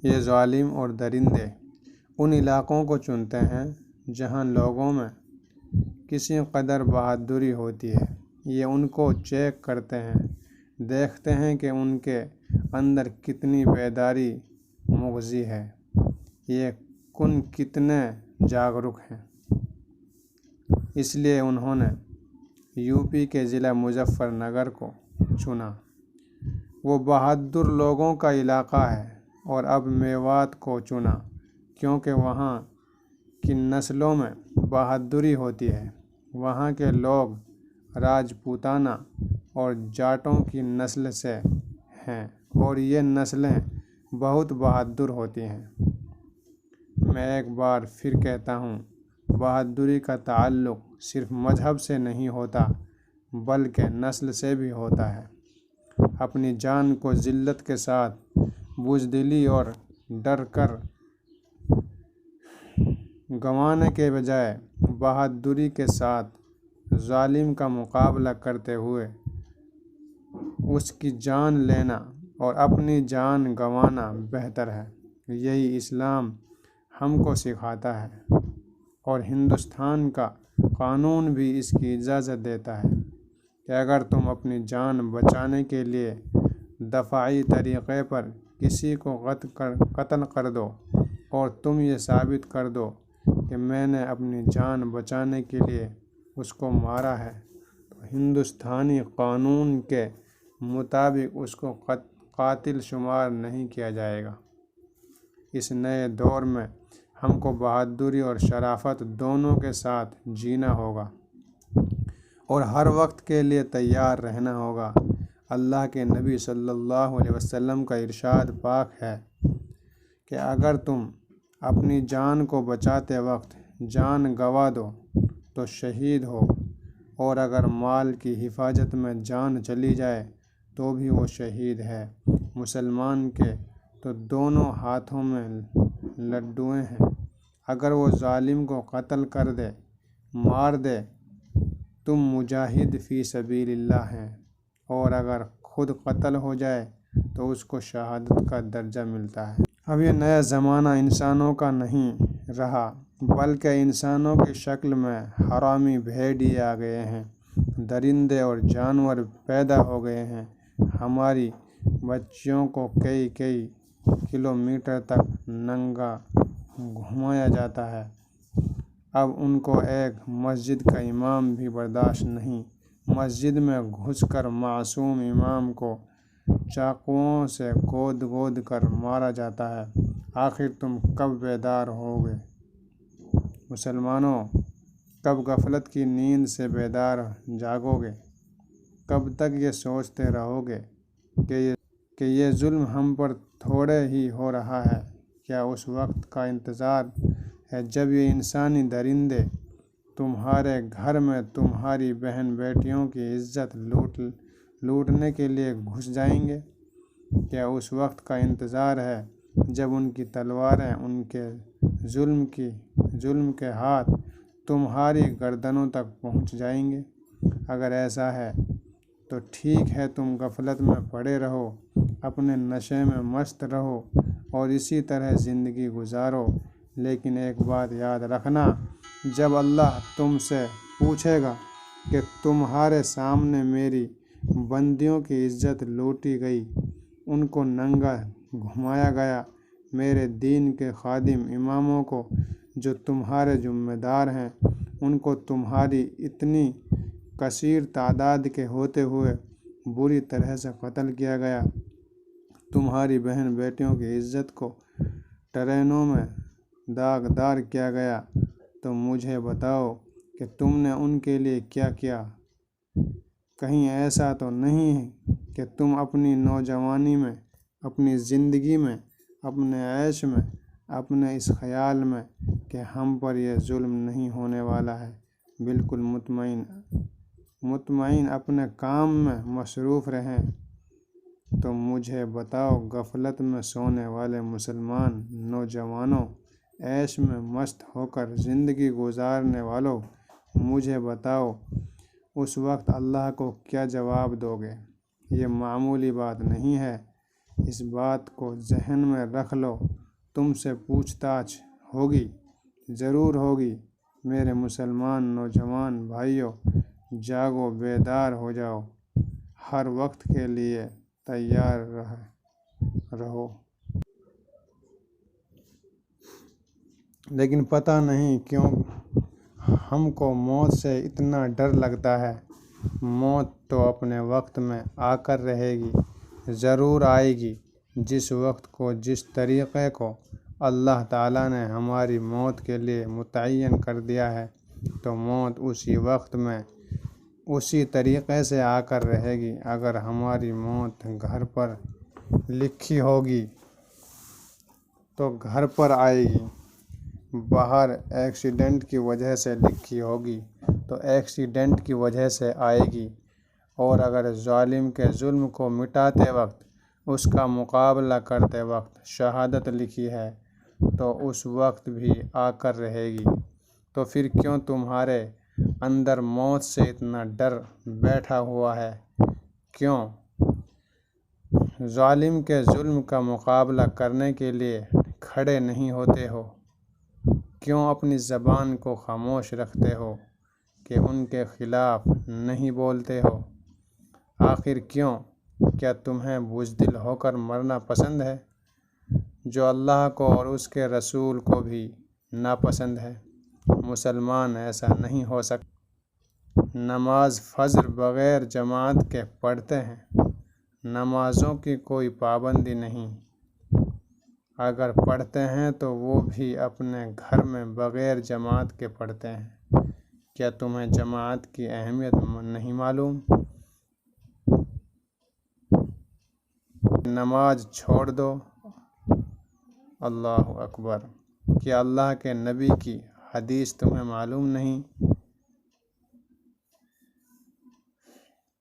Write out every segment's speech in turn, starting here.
یہ ظالم اور درندے ان علاقوں کو چنتے ہیں جہاں لوگوں میں کسی قدر بہادری ہوتی ہے۔ یہ ان کو چیک کرتے ہیں، دیکھتے ہیں کہ ان کے اندر کتنی بیداری مغذی ہے، یہ کتنے جاگرک ہیں۔ اس لیے انہوں نے یوپی کے ضلع مظفر نگر کو چنا۔ وہ بہادر لوگوں کا علاقہ ہے۔ اور اب میوات کو چنا کیونکہ وہاں کی نسلوں میں بہادری ہوتی ہے۔ وہاں کے لوگ راجپوتانہ اور جاٹوں کی نسل سے ہیں اور یہ نسلیں بہت بہادر ہوتی ہیں۔ میں ایک بار پھر کہتا ہوں، بہادری کا تعلق صرف مذہب سے نہیں ہوتا بلکہ نسل سے بھی ہوتا ہے۔ اپنی جان کو ذلت کے ساتھ، بزدلی اور ڈر کر گنوانے کے بجائے بہادری کے ساتھ ظالم کا مقابلہ کرتے ہوئے اس کی جان لینا اور اپنی جان گنوانا بہتر ہے۔ یہی اسلام ہم کو سکھاتا ہے اور ہندوستان کا قانون بھی اس کی اجازت دیتا ہے کہ اگر تم اپنی جان بچانے کے لیے دفاعی طریقے پر کسی کو قتل کر دو اور تم یہ ثابت کر دو کہ میں نے اپنی جان بچانے کے لیے اس کو مارا ہے تو ہندوستانی قانون کے مطابق اس کو قاتل شمار نہیں کیا جائے گا۔ اس نئے دور میں ہم کو بہادری اور شرافت دونوں کے ساتھ جینا ہوگا اور ہر وقت کے لیے تیار رہنا ہوگا۔ اللہ کے نبی صلی اللہ علیہ وسلم کا ارشاد پاک ہے کہ اگر تم اپنی جان کو بچاتے وقت جان گنوا دو تو شہید ہو، اور اگر مال کی حفاظت میں جان چلی جائے تو بھی وہ شہید ہے۔ مسلمان کے تو دونوں ہاتھوں میں لڈوئے ہیں۔ اگر وہ ظالم کو قتل کر دے، مار دے، تم مجاہد فی سبیل اللہ ہیں، اور اگر خود قتل ہو جائے تو اس کو شہادت کا درجہ ملتا ہے۔ اب یہ نیا زمانہ انسانوں کا نہیں رہا بلکہ انسانوں کی شکل میں حرامی بھیڑیے آ گئے ہیں، درندے اور جانور پیدا ہو گئے ہیں۔ ہماری بچیوں کو کئی کلومیٹر تک ننگا گھمایا جاتا ہے۔ اب ان کو ایک مسجد کا امام بھی برداشت نہیں۔ مسجد میں گھس کر معصوم امام کو چاقوؤں سے گود کر مارا جاتا ہے۔ آخر تم کب بیدار ہوگے؟ مسلمانوں، کب غفلت کی نیند سے بیدار جاگو گے؟ کب تک یہ سوچتے رہو گے کہ یہ ظلم ہم پر تھوڑے ہی ہو رہا ہے؟ کیا اس وقت کا انتظار ہے جب یہ انسانی درندے تمہارے گھر میں تمہاری بہن بیٹیوں کی عزت لوٹنے کے لیے گھس جائیں گے؟ کیا اس وقت کا انتظار ہے جب ان کی تلواریں، ان کے ظلم کے ہاتھ تمہاری گردنوں تک پہنچ جائیں گے؟ اگر ایسا ہے تو ٹھیک ہے، تم غفلت میں پڑے رہو، اپنے نشے میں مست رہو اور اسی طرح زندگی گزارو، لیکن ایک بات یاد رکھنا، جب اللہ تم سے پوچھے گا کہ تمہارے سامنے میری بندیوں کی عزت لوٹی گئی، ان کو ننگا گھمایا گیا، میرے دین کے خادم اماموں کو جو تمہارے ذمہ دار ہیں ان کو تمہاری اتنی کثیر تعداد کے ہوتے ہوئے بری طرح سے قتل کیا گیا، تمہاری بہن بیٹیوں کی عزت کو ٹرینوں میں داغدار کیا گیا، تو مجھے بتاؤ کہ تم نے ان کے لیے کیا کیا؟ کہیں ایسا تو نہیں ہے کہ تم اپنی نوجوانی میں، اپنی زندگی میں، اپنے عیش میں، اپنے اس خیال میں کہ ہم پر یہ ظلم نہیں ہونے والا ہے، بالکل مطمئن اپنے کام میں مصروف رہیں؟ تو مجھے بتاؤ، غفلت میں سونے والے مسلمان نوجوانوں، عیش میں مست ہو کر زندگی گزارنے والوں، مجھے بتاؤ اس وقت اللہ کو کیا جواب دو گے؟ یہ معمولی بات نہیں ہے اس بات کو ذہن میں رکھ لو، تم سے پوچھ تاچھ ہوگی، ضرور ہوگی۔ میرے مسلمان نوجوان بھائیوں، جاگو، بیدار ہو جاؤ، ہر وقت کے لیے تیار رہو۔ لیکن پتہ نہیں کیوں ہم کو موت سے اتنا ڈر لگتا ہے۔ موت تو اپنے وقت میں آ کر رہے گی، ضرور آئے گی۔ جس وقت کو، جس طریقے کو اللہ تعالیٰ نے ہماری موت کے لیے متعین کر دیا ہے، تو موت اسی وقت میں اسی طریقے سے آ کر رہے گی۔ اگر ہماری موت گھر پر لکھی ہوگی تو گھر پر آئے گی، باہر ایکسیڈنٹ کی وجہ سے لکھی ہوگی تو ایکسیڈنٹ کی وجہ سے آئے گی، اور اگر ظالم کے ظلم کو مٹاتے وقت، اس کا مقابلہ کرتے وقت شہادت لکھی ہے تو اس وقت بھی آ کر رہے گی۔ تو پھر کیوں تمہارے اندر موت سے اتنا ڈر بیٹھا ہوا ہے؟ کیوں ظالم کے ظلم کا مقابلہ کرنے کے لیے کھڑے نہیں ہوتے ہو؟ کیوں اپنی زبان کو خاموش رکھتے ہو کہ ان کے خلاف نہیں بولتے ہو؟ آخر کیوں؟ کیا تمہیں بزدل ہو کر مرنا پسند ہے، جو اللہ کو اور اس کے رسول کو بھی ناپسند ہے؟ مسلمان ایسا نہیں ہو سکتا۔ نماز فجر بغیر جماعت کے پڑھتے ہیں، نمازوں کی کوئی پابندی نہیں، اگر پڑھتے ہیں تو وہ بھی اپنے گھر میں بغیر جماعت کے پڑھتے ہیں۔ کیا تمہیں جماعت کی اہمیت نہیں معلوم؟ نماز چھوڑ دو۔ اللہ اکبر! کیا اللہ کے نبی کی حدیث تمہیں معلوم نہیں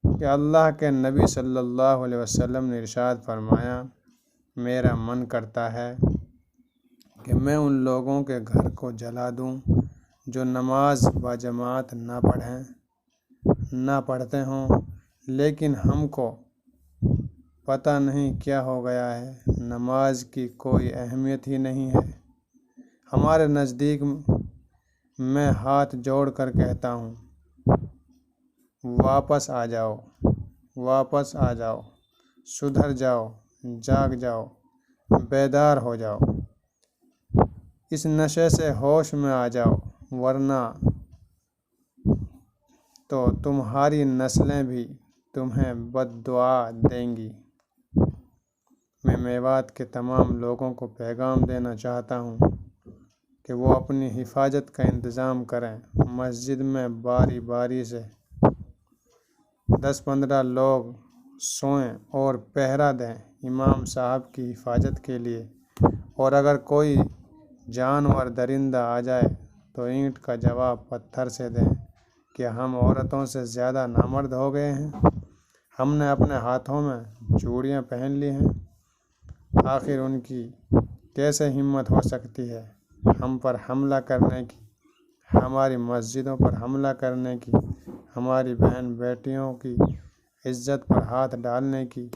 کہ اللہ کے نبی صلی اللہ علیہ وسلم نے ارشاد فرمایا، میرا من کرتا ہے کہ میں ان لوگوں کے گھر کو جلا دوں جو نماز باجماعت نہ پڑھتے ہوں، لیکن ہم کو پتہ نہیں کیا ہو گیا ہے، نماز کی کوئی اہمیت ہی نہیں ہے۔ ہمارے نزدیک میں ہاتھ جوڑ کر کہتا ہوں، واپس آ جاؤ، واپس آ جاؤ، سدھر جاؤ، جاگ جاؤ، بیدار ہو جاؤ، اس نشے سے ہوش میں آ جاؤ، ورنہ تو تمہاری نسلیں بھی تمہیں بد دعا دیں گی۔ میں میوات کے تمام لوگوں کو پیغام دینا چاہتا ہوں کہ وہ اپنی حفاظت کا انتظام کریں، مسجد میں باری باری سے 10-15 لوگ سوئیں اور پہرا دیں امام صاحب کی حفاظت کے لیے، اور اگر کوئی جانور درندہ آ جائے تو اینٹ کا جواب پتھر سے دیں۔ کیا ہم عورتوں سے زیادہ نامرد ہو گئے ہیں؟ ہم نے اپنے ہاتھوں میں چوڑیاں پہن لی ہیں، آخر ان کی کیسے ہمت ہو سکتی ہے ہم پر حملہ کرنے کی، ہماری مسجدوں پر حملہ کرنے کی، ہماری بہن بیٹیوں کی عزت پر ہاتھ ڈالنے کی؟